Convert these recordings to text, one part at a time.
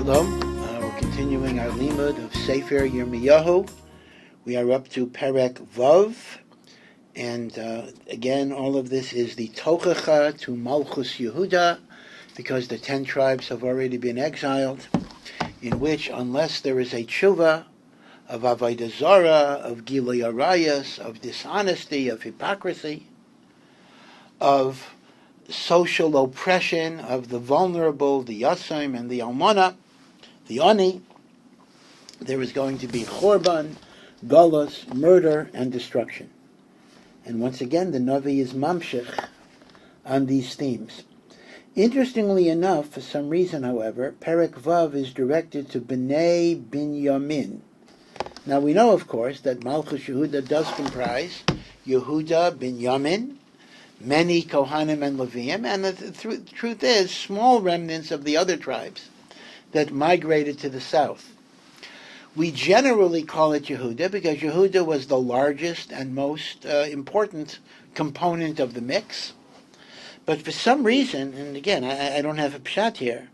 Shalom. We're continuing our limud of Sefer Yirmiyahu. We are up to Perek Vav, and again, all of this is the Tochacha to Malchus Yehuda, because the 10 tribes have already been exiled, in which, unless there is a tshuva of avodah zarah, of gilui arayos, of dishonesty, of hypocrisy, of social oppression of the vulnerable, the yasim and the almana, the ani, there is going to be chorban, galus, murder, and destruction. And once again, the Navi is mamshech on these themes. Interestingly enough, for some reason, however, Perek Vav is directed to Bnei Binyamin. Now we know, of course, that Malchus Yehuda does comprise Yehuda, Binyamin, many Kohanim and Leviim, and the truth is, small remnants of the other tribes that migrated to the south. We generally call it Yehuda because Yehuda was the largest and most important component of the mix. But for some reason, and again, I don't have a pshat here,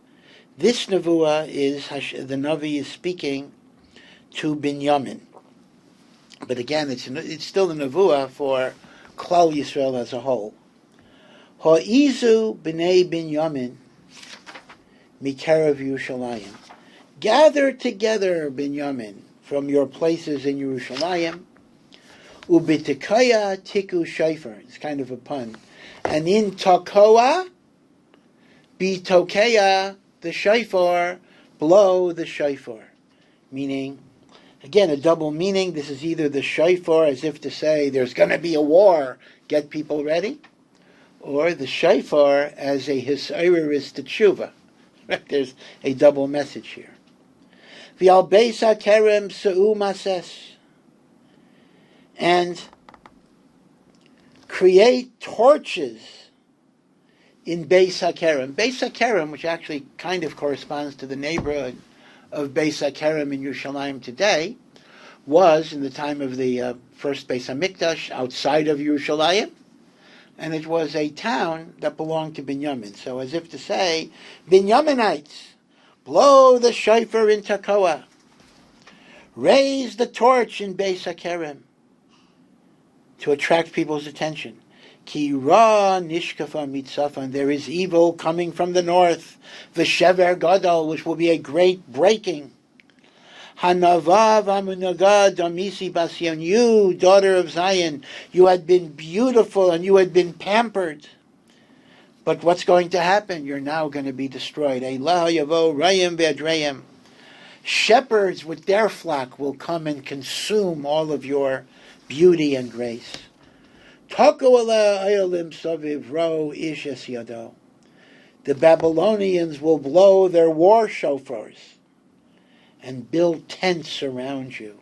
this nevuah is, the Navi is speaking to Binyamin. But again, it's still a nevuah for Klal Yisrael as a whole. Ha'izu b'nei Binyamin mikerav Yerushalayim. Gather together, Binyamin, from your places in Yerushalayim. U'b'tekoya tiku shofar. It's kind of a pun. And in Tekoa, b'tokeya, the shofar, blow the shofar. Meaning, again, a double meaning. This is either the shofar, as if to say there's going to be a war, get people ready, or the shofar as a hisayrus to tshuva. Right? There's a double message here. V'al beis hakerem se'u mases. And create torches in Beis HaKerem. Beis HaKerem, which actually kind of corresponds to the neighborhood of Beis HaKerem in Yerushalayim today, was, in the time of the first Beis HaMikdash, outside of Yerushalayim, and it was a town that belonged to Binyamin. So as if to say, Binyaminites, blow the shofar in Tekoa, raise the torch in Beis HaKerem, to attract people's attention. Ki ra nishkafa mitzafan, there is evil coming from the north. V'shever gadol, which will be a great breaking. Hanava v'amunaga damisi basyon, you, daughter of Zion, you had been beautiful and you had been pampered. But what's going to happen? You're now going to be destroyed. Elah yavo rayim ve'adreim. Shepherds with their flock will come and consume all of your beauty and grace. The Babylonians will blow their war shofars and build tents around you,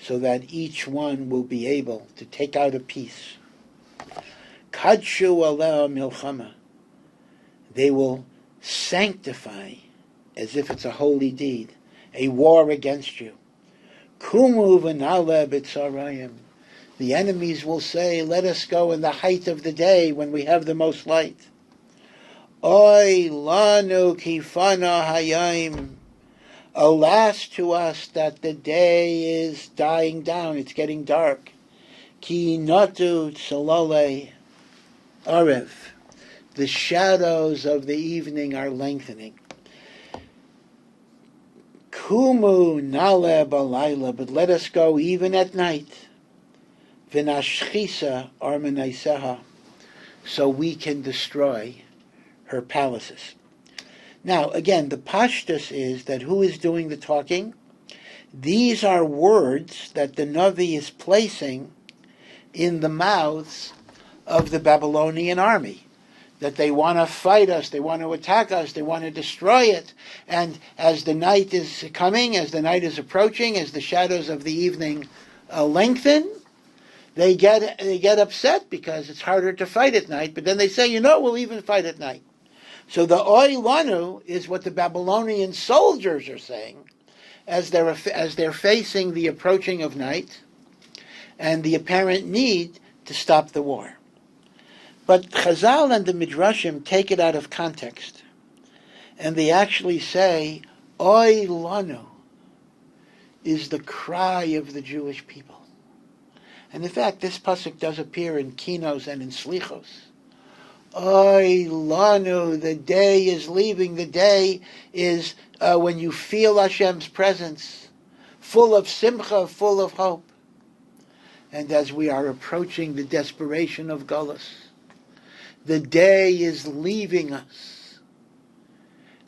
so that each one will be able to take out a piece. Kadshu aleh milchama. They will sanctify, as if it's a holy deed, a war against you. Kumu v'nale b'tzarayim. The enemies will say, let us go in the height of the day when we have the most light. Oy lanu kifana hayayim. Alas to us that the day is dying down, it's getting dark. Ki natu tsalole arev. The shadows of the evening are lengthening. Kumu nale balayla, but let us go even at night. V'nashchisa armenaiseha, so we can destroy her palaces. Now, again, the pashtus is that who is doing the talking? These are words that the Navi is placing in the mouths of the Babylonian army. That they want to fight us, they want to attack us, they want to destroy it. And as the night is coming, as the night is approaching, as the shadows of the evening lengthen, they get upset because it's harder to fight at night. But then they say, we'll even fight at night. So the oy lanu is what the Babylonian soldiers are saying as they're facing the approaching of night and the apparent need to stop the war. But Chazal and the Midrashim take it out of context, and they actually say, Oy lanu is the cry of the Jewish people. And in fact, this pasuk does appear in Kinos and in Slichos. Oy lanu, the day is leaving. The day is when you feel Hashem's presence, full of simcha, full of hope. And as we are approaching the desperation of Golus, the day is leaving us,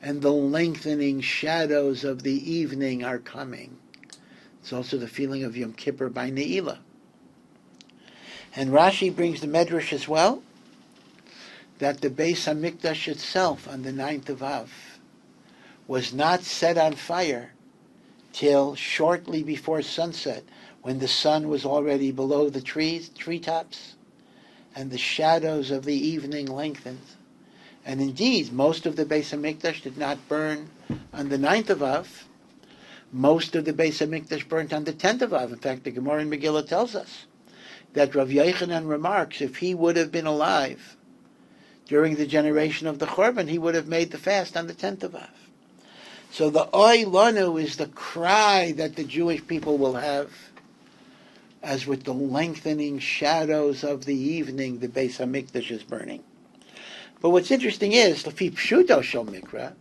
and the lengthening shadows of the evening are coming. It's also the feeling of Yom Kippur by Ne'ilah. And Rashi brings the Medrash as well, that the Beis HaMikdash itself on the 9th of Av was not set on fire till shortly before sunset, when the sun was already below the treetops, and the shadows of the evening lengthened. And indeed, most of the Beis HaMikdash did not burn on the 9th of Av. Most of the Beis HaMikdash burnt on the 10th of Av. In fact, the Gemara in Megillah tells us that Rav Yochanan remarks, if he would have been alive during the generation of the Churban, he would have made the fast on the 10th of Av. So the Oy Lanu is the cry that the Jewish people will have, as with the lengthening shadows of the evening, the Beis HaMikdash is burning. But what's interesting is, Lefi Pshuto Shel Mikra,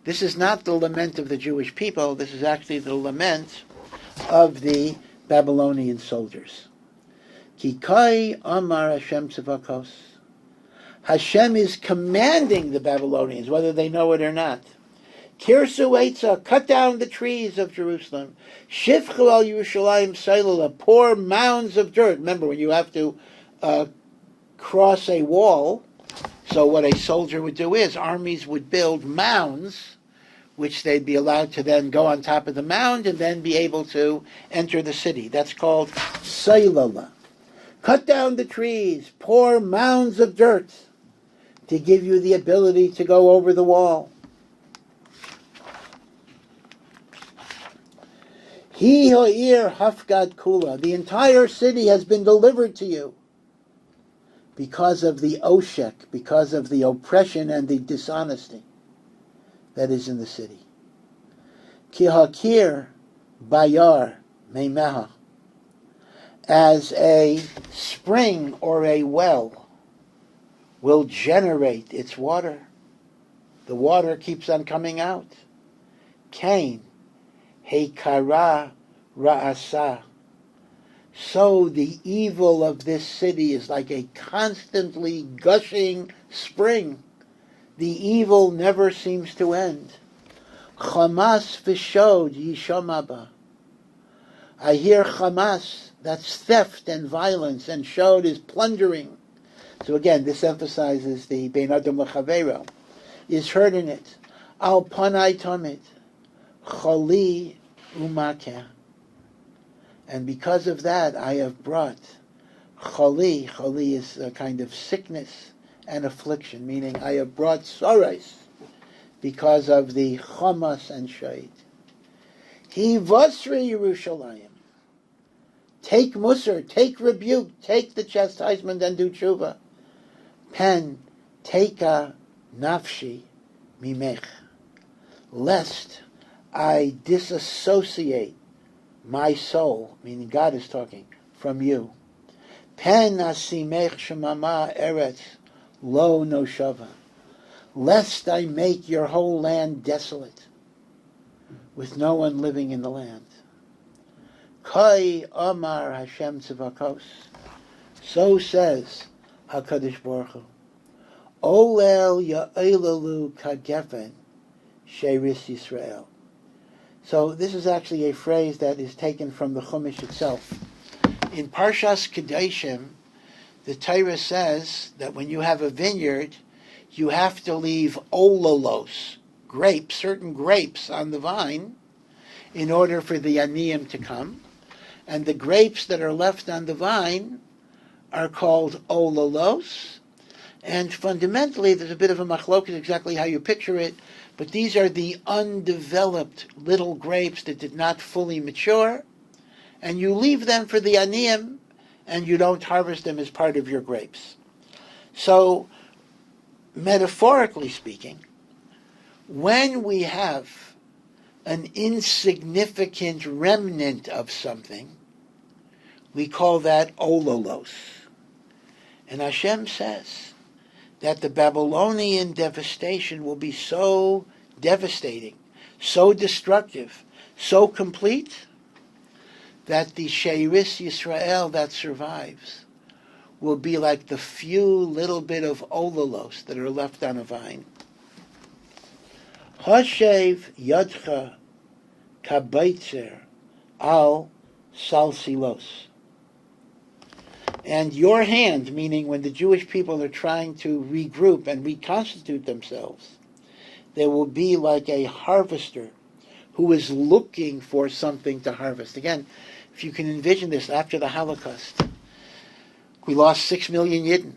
this is not the lament of the Jewish people, this is actually the lament of the Babylonian soldiers. Ki kai amar Hashem tzavakos. Hashem is commanding the Babylonians, whether they know it or not. Kirsu Eitzah, cut down the trees of Jerusalem. Shifchu al Yerushalayim Seilula, pour mounds of dirt. Remember, when you have to cross a wall, so what a soldier would do is, armies would build mounds, which they'd be allowed to then go on top of the mound and then be able to enter the city. That's called Seilula. Cut down the trees, pour mounds of dirt to give you the ability to go over the wall. Hi ha'ir hafgad kula. The entire city has been delivered to you because of the oshek, because of the oppression and the dishonesty that is in the city. Ki hakir bayar meimeha. As a spring or a well will generate its water. The water keeps on coming out. Cain. Heikara ra'asa. So the evil of this city is like a constantly gushing spring. The evil never seems to end. Chamas v'shod yishamaba. I hear chamas, that's theft and violence, and shod is plundering. So again, this emphasizes the Bein Adam L'Chavero, is heard in it. Al panai tamid. Choli umakeh. And because of that, I have brought choli. Choli is a kind of sickness and affliction, meaning I have brought sorrows because of the chamas and shade. He vasri Yerushalayim. Take musar, take rebuke, take the chastisement and do tshuva. Pen, teika nafshi mimech. Lest I disassociate my soul, meaning God is talking, from you. Pen asimech shemama eretz lo no shava. Lest I make your whole land desolate, with no one living in the land. Kai Amar Hashem Tzivakos. So says HaKadosh Baruch Hu. Olel Ya'elalu Kagefen Sheris Yisrael. So this is actually a phrase that is taken from the Chumash itself. In Parshas Kedeshim, the Torah says that when you have a vineyard, you have to leave olalos, grapes, certain grapes on the vine, in order for the aniyim to come. And the grapes that are left on the vine are called olalos. And fundamentally, there's a bit of a machloket exactly how you picture it, but these are the undeveloped little grapes that did not fully mature, and you leave them for the aniyim, and you don't harvest them as part of your grapes. So, metaphorically speaking, when we have an insignificant remnant of something, we call that olalos. And Hashem says that the Babylonian devastation will be so devastating, so destructive, so complete, that the Sheiris Yisrael that survives will be like the few little bit of olalos that are left on a vine. Hashev yadcha kabeitzer al salsilos. And your hand, meaning when the Jewish people are trying to regroup and reconstitute themselves, they will be like a harvester who is looking for something to harvest. Again, if you can envision this after the Holocaust, we lost 6 million Yidden.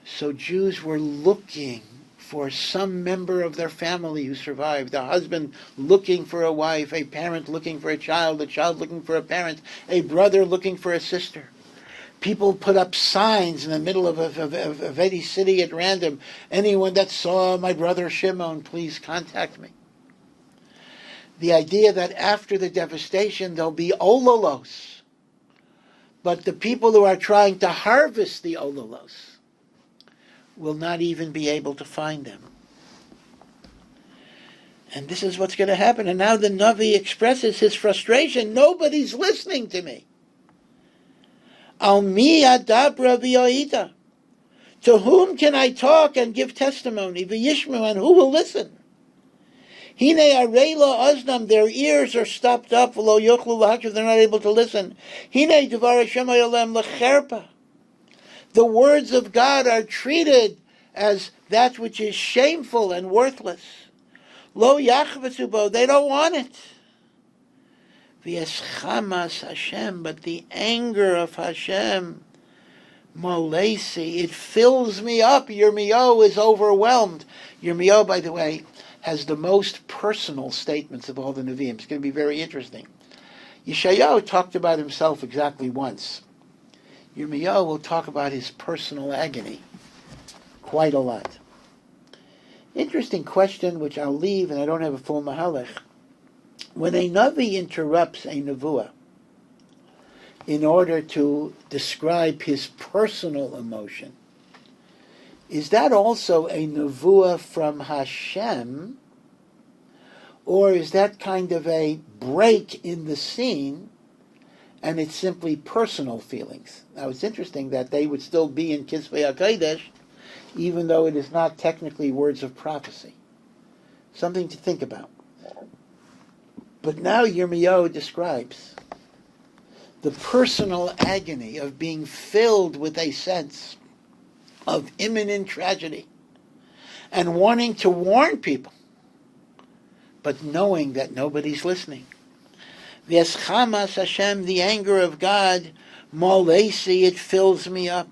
So Jews were looking for some member of their family who survived. A husband looking for a wife, a parent looking for a child looking for a parent, a brother looking for a sister. People put up signs in the middle of any city at random. Anyone that saw my brother Shimon, please contact me. The idea that after the devastation there'll be olalos, but the people who are trying to harvest the olalos will not even be able to find them. And this is what's going to happen. And now the Navi expresses his frustration. Nobody's listening to me. Al mi adabra v'yoida. To whom can I talk and give testimony? V'yishmu, and who will listen? Hine areila oznam, their ears are stopped up. V'lo yochlu l'hakshav, they're not able to listen. Hine devar Hashem hayolem l'cherpa. The words of God are treated as that which is shameful and worthless. Lo yachvetzu bo, they don't want it. V'yeschamas Hashem, but the anger of Hashem, molesi, it fills me up. Yirmiyahu is overwhelmed. Yirmiyahu, by the way, has the most personal statements of all the Nevi'im. It's going to be very interesting. Yeshayahu talked about himself exactly once. Yirmiyahu will talk about his personal agony quite a lot. Interesting question, which I'll leave, and I don't have a full mahalech. When a Navi interrupts a Nevuah in order to describe his personal emotion, is that also a Nevuah from Hashem, or is that kind of a break in the scene and it's simply personal feelings? Now it's interesting that they would still be in Kisvei HaKodesh, even though it is not technically words of prophecy. Something to think about. But now Yirmiyahu describes the personal agony of being filled with a sense of imminent tragedy and wanting to warn people, but knowing that nobody's listening. V'eschamas Hashem, the anger of God, molesi, it fills me up.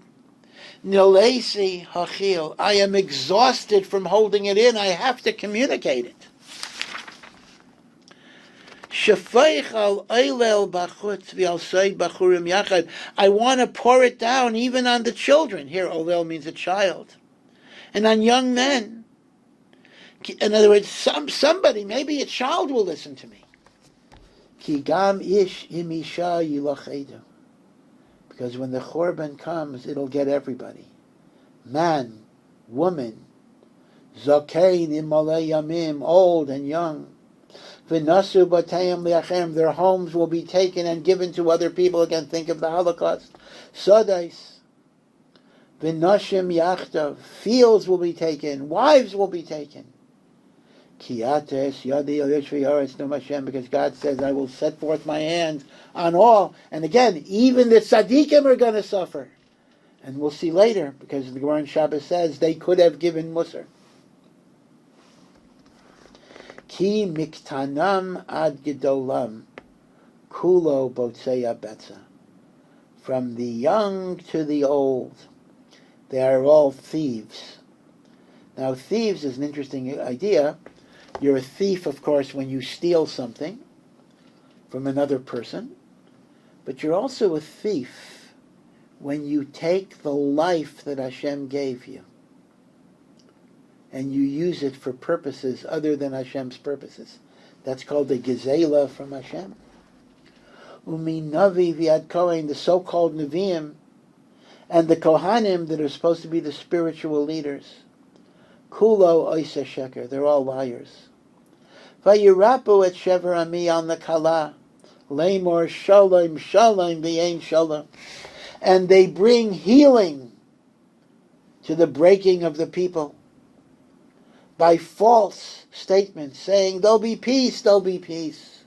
Nilesi hachil, I am exhausted from holding it in. I have to communicate it. Shafeich al eilel bachutz v'al seid bachurim yachad. I want to pour it down even on the children. Here, olel means a child, and on young men. In other words, somebody, maybe a child, will listen to me. Ki gam ish im isha yilachedu. Because when the Chorban comes, it'll get everybody. Man, woman, zakein imalei yamim, old and young. V'nasu batayim liachem, their homes will be taken and given to other people. Again, think of the Holocaust. Sadais. V'nashim yachtav, fields will be taken, wives will be taken. Kiates yadi yoshvi no Hashem, because God says, I will set forth my hand on all. And again, even the tzaddikim are going to suffer. And we'll see later, because the Gemara in Shabbos says they could have given Musar. Ki miktanam ad gedolam, kulo botzeya betza. From the young to the old, they are all thieves. Now, thieves is an interesting idea. You're a thief, of course, when you steal something from another person, but you're also a thief when you take the life that Hashem gave you and you use it for purposes other than Hashem's purposes. That's called the Gezela from Hashem. Umi Navi Viad Kohen, the so-called Nevi'im, and the Kohanim that are supposed to be the spiritual leaders. Kulo Oisa Sheker, they're all liars. Vayirapu et Shever Ami on the Kala, Lamor Shalom Shalom V'Yein Shalom. And they bring healing to the breaking of the people by false statements, saying, there'll be peace, there'll be peace.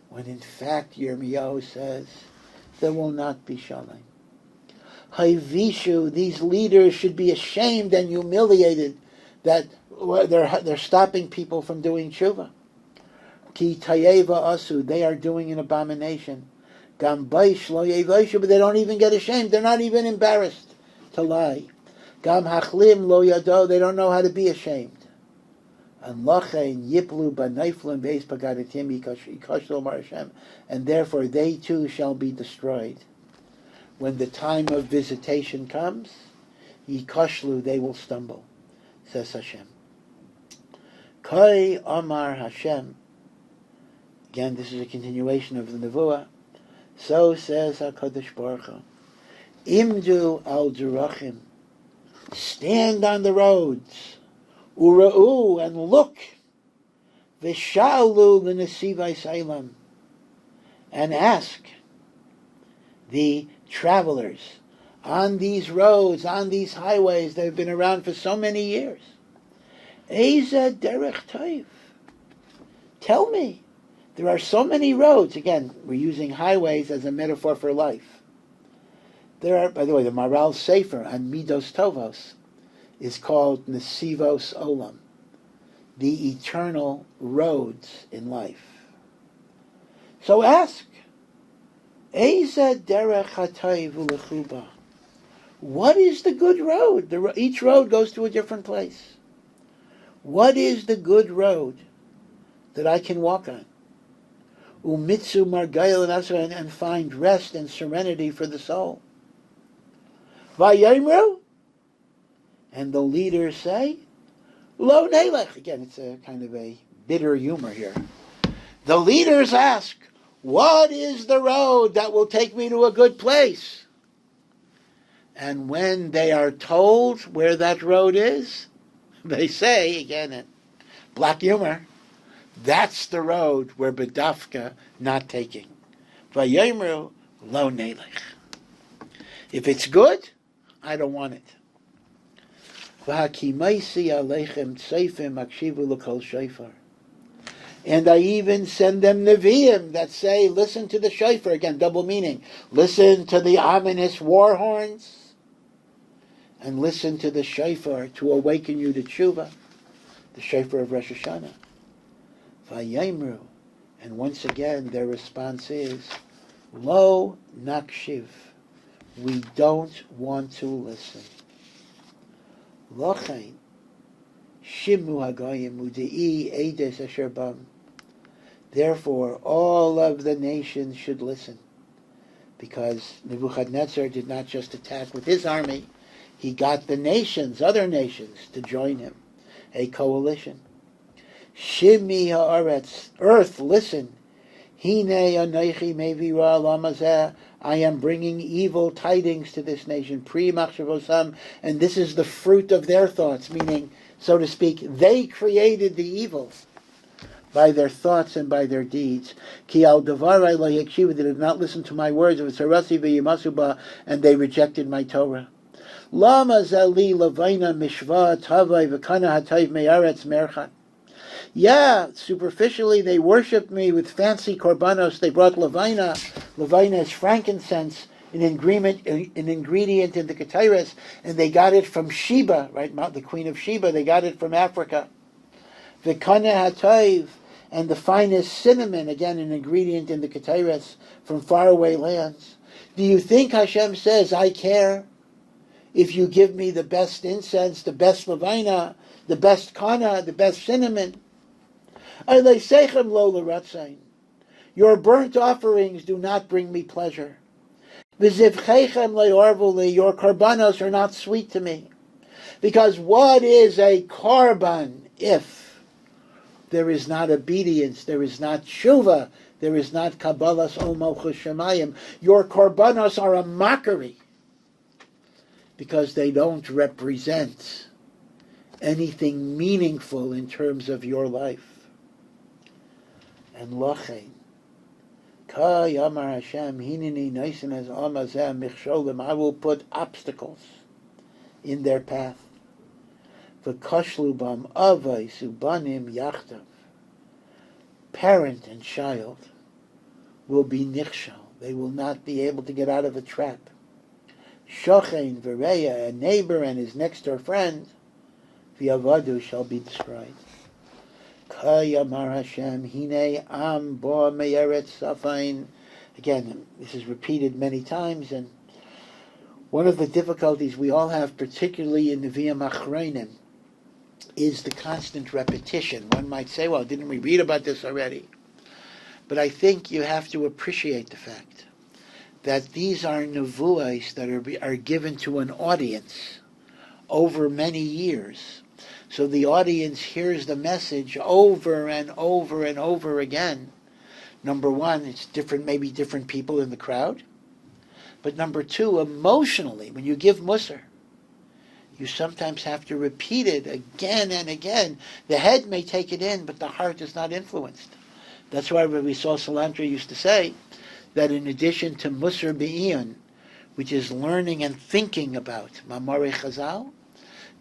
When in fact, Yirmiyahu says, there will not be shalom. Hayvishu, these leaders should be ashamed and humiliated that they're stopping people from doing tshuva. Ki tayeva asu, they are doing an abomination. Gam baish lo yevaishu, but they don't even get ashamed. They're not even embarrassed to lie. Gam hachlim lo yado, they don't know how to be ashamed. And lachein yiplu b'naiflim beis pagadatim yikashlo mar Hashem, and therefore they too shall be destroyed. When the time of visitation comes, yikashlu, they will stumble, says Hashem. Kai Amar Hashem. Again, this is a continuation of the Nevuah. So says HaKadosh Baruch Hu, Imdu al Derachim, stand on the roads, Ura'u, and look, V'sha'alu l'nesivai Sailam, and ask the travelers on these roads, on these highways that have been around for so many years, Eiza derech tov, tell me, there are so many roads. Again, we're using highways as a metaphor for life. There are, by the way, the Maral Sefer on Midos Tovos is called Nesivos Olam, the eternal roads in life. So ask, Eiza derech hatayv ulechuba, what is the good road? Each road goes to a different place. What is the good road that I can walk on? Umitzu margayel and find rest and serenity for the soul. Vayimru, and the leaders say, Lo nelech. Again, it's a kind of a bitter humor here. The leaders ask, what is the road that will take me to a good place? And when they are told where that road is, they say, again, in black humor, that's the road we're bedafka not taking. Vayomru lo nelech. If it's good, I don't want it. V'hakimaisi aleichem tseifim akshivu l'kol shofar. And I even send them nevi'im that say, listen to the shofar. Again, double meaning. Listen to the ominous war horns. And listen to the shofar to awaken you to tshuva. The shofar of Rosh Hashanah. Vayimru, and once again their response is, Lo nakshiv, we don't want to listen. Lochain, shimu hagayim udei eides asher bam. Therefore, all of the nations should listen, because Nebuchadnezzar did not just attack with his army; he got the nations, other nations, to join him, a coalition. Shimi haaretz, earth, listen. Hine anoichi mevira lamazeh, I am bringing evil tidings to this nation, pri machshavosam, and this is the fruit of their thoughts, meaning, so to speak, they created the evil by their thoughts and by their deeds. Ki al davarai lo yakshivu, they did not listen to my words, of sarasi v'yimasuba, and they rejected my Torah. Lama zali lavaina mishva tavai v'kana hatayv me'aretz merchat. Yeah, superficially they worshipped me with fancy korbanos. They brought levina. Levina is frankincense, an ingredient in the ketores, and they got it from Sheba, right? The Queen of Sheba. They got it from Africa. V'kana hatayv, and the finest cinnamon, again an ingredient in the ketores from faraway lands. Do you think Hashem says, I care if you give me the best incense, the best levina, the best kana, the best cinnamon? Your burnt offerings do not bring me pleasure. Your karbanos are not sweet to me. Because what is a karban if there is not obedience, there is not tshuva, there is not kabbalas ol malchus shemayim. Your korbanos are a mockery because they don't represent anything meaningful in terms of your life. And lochein, ka yamar Hashem, hineni naisen as amazeh michsholim, I will put obstacles in their path. V'kashlu bam avay subanim yachtav. Parent and child will be nichshal. They will not be able to get out of a trap. Shochein v'reya, a neighbor and his next door friend, v'yavadu, shall be destroyed. Ka yamar Hashem, hine am bo me'eretz safain. Again, this is repeated many times, and one of the difficulties we all have, particularly in the V'yam Achronim, is the constant repetition. One might say, well, didn't we read about this already? But I think you have to appreciate the fact that these are nevuos that are given to an audience over many years. So the audience hears the message over and over and over again. Number one, it's different, maybe different people in the crowd. But number two, emotionally, when you give Musar, you sometimes have to repeat it again and again. The head may take it in, but the heart is not influenced. That's why Rabbi Saul Salanter used to say that in addition to Musar Be'iyun, which is learning and thinking about Mamare Chazal,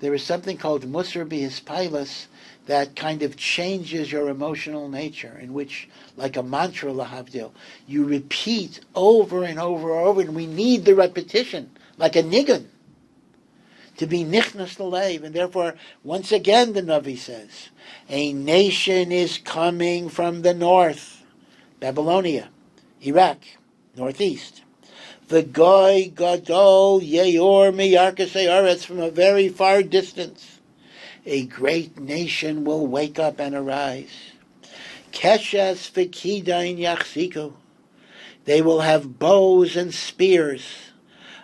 there is something called Musar Be'hispailas that kind of changes your emotional nature, in which, like a mantra, lahavdil, you repeat over and over and over, and we need the repetition, like a nigun, to be nichnas l'leiv. And therefore, once again, the Navi says, a nation is coming from the north, Babylonia, Iraq, northeast. The goy gadol yeor miyarkasei aretz, from a very far distance. A great nation will wake up and arise. Keshes v'kidain yachziku. They will have bows and spears.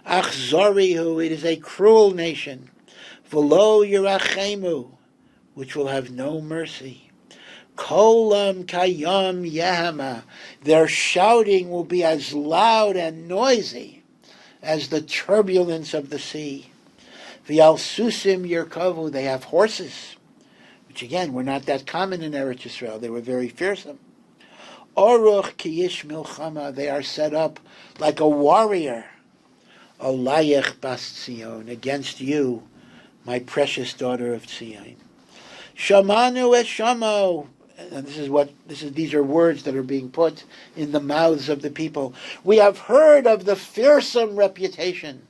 Achzorihu, it is a cruel nation. V'lo yirachemu, which will have no mercy. Kolam kayam yahama, their shouting will be as loud and noisy as the turbulence of the sea. V'al susim yirkavu, they have horses, which again were not that common in Eretz Yisrael. They were very fearsome. Oruch kiyish milchama, they are set up like a warrior. Olayech bas Tzion, against you, my precious daughter of Tzion. Shamanu es shamo, and these are words that are being put in the mouths of the people. We have heard of the fearsome reputation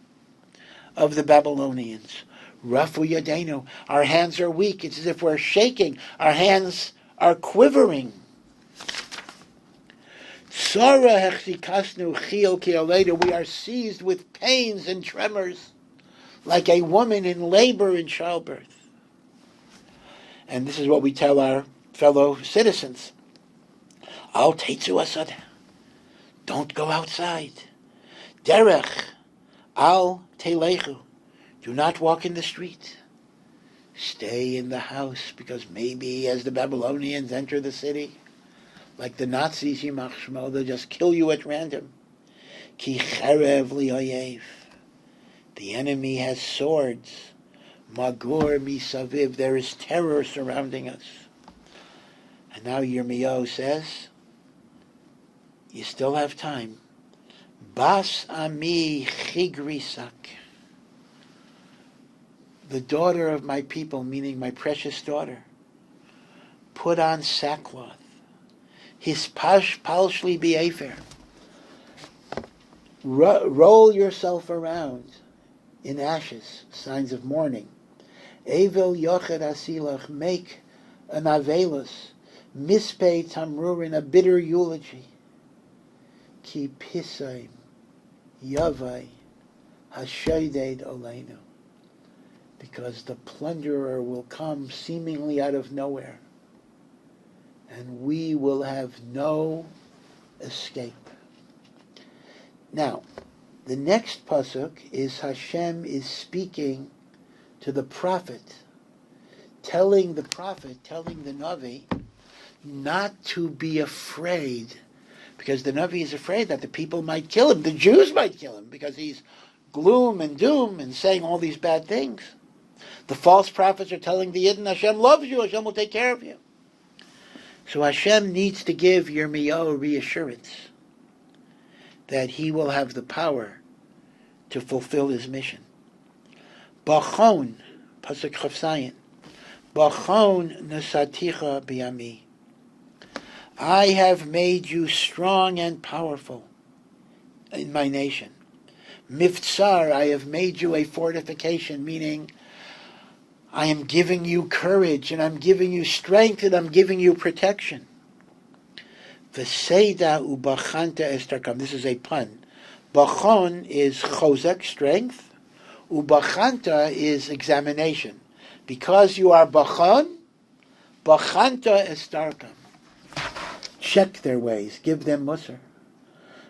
of the Babylonians. Rafu yadenu, our hands are weak. It's as if we're shaking. Our hands are quivering. Sara hechzikasnu chil ki'aledu, we are seized with pains and tremors, like a woman in labor in childbirth. And this is what we tell our fellow citizens. Al teitzu asad, don't go outside. Derech, al telechu, do not walk in the street. Stay in the house, because maybe as the Babylonians enter the city, like the Nazis, Yimach Shmo, they'll just kill you at random. Ki cherev li'oyev, the enemy has swords. Magur misaviv, there is terror surrounding us. And now Yirmiyahu says, you still have time. Bas ami chigrisak, the daughter of my people, meaning my precious daughter, put on sackcloth. His palshli be'efer, roll yourself around in ashes, signs of mourning. Evel yochet asilach, make an avelus, mispei tamrurin, a bitter eulogy. Ki pisaim yavai hashayded oleinu, because the plunderer will come seemingly out of nowhere, and we will have no escape. Now, the next pasuk is Hashem is speaking to the prophet, telling the Navi not to be afraid, because the Navi is afraid that the people might kill him, the Jews might kill him, because he's gloom and doom and saying all these bad things. The false prophets are telling the Yidden, Hashem loves you, Hashem will take care of you. So Hashem needs to give Yirmiyahu reassurance that he will have the power to fulfill his mission. Bachon, Pasuk Chavsayin, Bachon nesaticha biyami. I have made you strong and powerful in my nation. Miftsar, I have made you a fortification, meaning I am giving you courage, and I'm giving you strength, and I'm giving you protection. V'seida ubachanta estarkam. This is a pun. Bachon is chozek, strength. Ubachanta is examination. Because you are bachon, bachanta estarkam. Check their ways. Give them musar.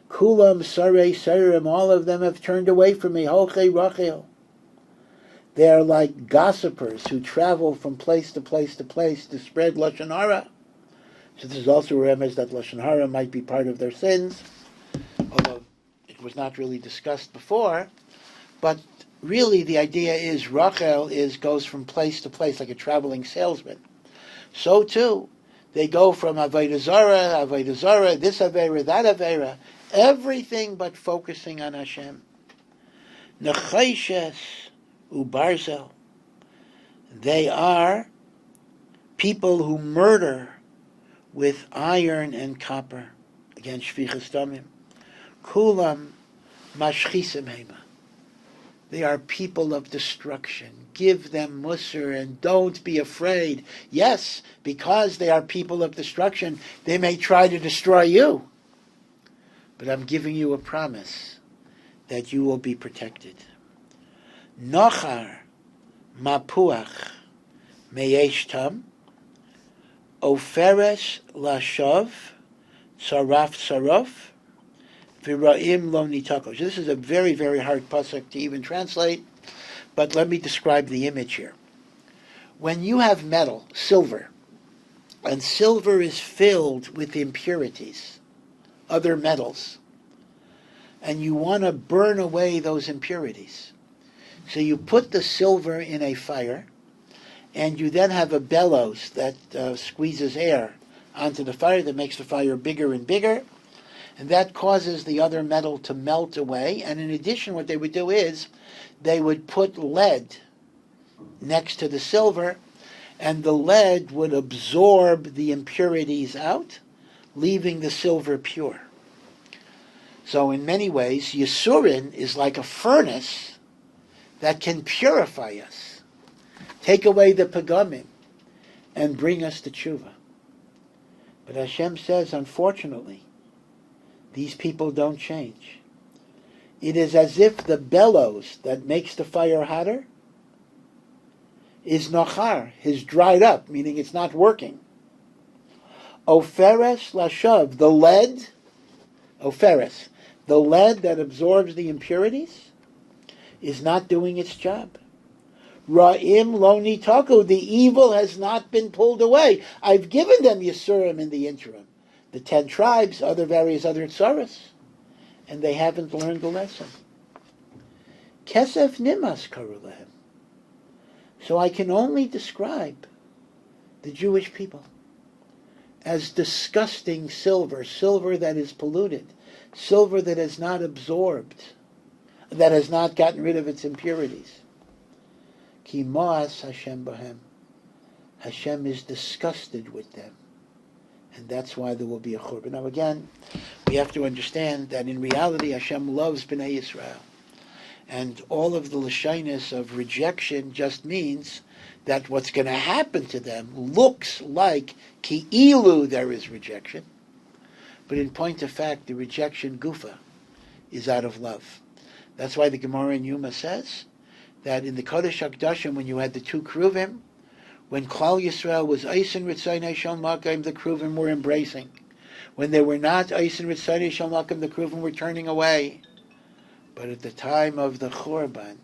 Kulam sarei sarim. All of them have turned away from me. Hochei rachel. They are like gossipers who travel from place to place to place to spread Lashon Hara. So this is also a remez that Lashon Hara might be part of their sins, although it was not really discussed before. But really the idea is Rachel goes from place to place like a traveling salesman. So too, they go from Avodah Zarah, this Avera, that Avera, everything but focusing on Hashem. Nechaishes ubarzel. They are people who murder with iron and copper. Again, shvichas damim. Kulam mashchisim hema. They are people of destruction. Give them musar and don't be afraid. Yes, because they are people of destruction, they may try to destroy you. But I'm giving you a promise that you will be protected. Nochar mapuach meyesh tam oferes lashav saraf saraf v'ra'im lo nitako. This is a very, very hard pasuk to even translate, but let me describe the image here. When you have metal, silver, and silver is filled with impurities, other metals, and you want to burn away those impurities, so you put the silver in a fire, and you then have a bellows that squeezes air onto the fire that makes the fire bigger and bigger, and that causes the other metal to melt away. And in addition, what they would do is they would put lead next to the silver, and the lead would absorb the impurities out, leaving the silver pure. So in many ways, Yisurin is like a furnace that can purify us, take away the pagamim, and bring us to tshuva. But Hashem says, unfortunately, these people don't change. It is as if the bellows that makes the fire hotter is nochar, is dried up, meaning it's not working. Oferes lashav, the lead, oferes, the lead that absorbs the impurities, is not doing its job. Ra'im lo nitaku, the evil has not been pulled away. I've given them Yisurim in the interim. The 10 tribes, various other tzaras, and they haven't learned the lesson. Kesef nimas karulahem. So I can only describe the Jewish people as disgusting silver, silver that is polluted, silver that has not absorbed, that has not gotten rid of its impurities. Ki ma'as Hashem bahem. Hashem is disgusted with them. And that's why there will be a churban. Now again, we have to understand that in reality Hashem loves Bnei Yisrael. And all of the lashonos of rejection just means that what's going to happen to them looks like ki'ilu there is rejection. But in point of fact, the rejection gufa is out of love. That's why the Gemara in Yuma says that in the Kodesh HaKadoshim, when you had the 2 Kruvim, when Klal Yisrael was Eisen Ritzonei Shel Makom, the Kruvim were embracing. When they were not Eisen Ritzonei Shel Makom, the Kruvim were turning away. But at the time of the Churban,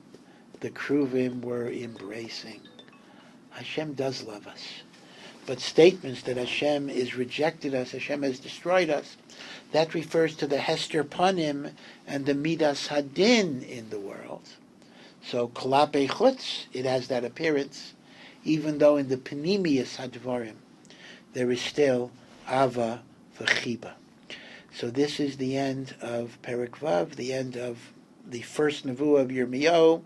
the Kruvim were embracing. Hashem does love us. But statements that Hashem has rejected us, Hashem has destroyed us, that refers to the Hester Panim and the Midas Hadin in the world. So Kalape Chutz, it has that appearance, even though in the Panimius Hadvarim there is still Ava v'Chiba. So this is the end of Perek Vav, the end of the first Nevuah of Yirmiyahu,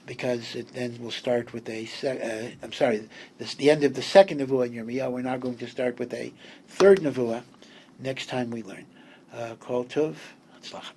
because it then will start with the end of the second Nevuah in Yirmiyahu. We're now going to start with a third Nevuah next time we learn. Kol Tov, Hatzlacha.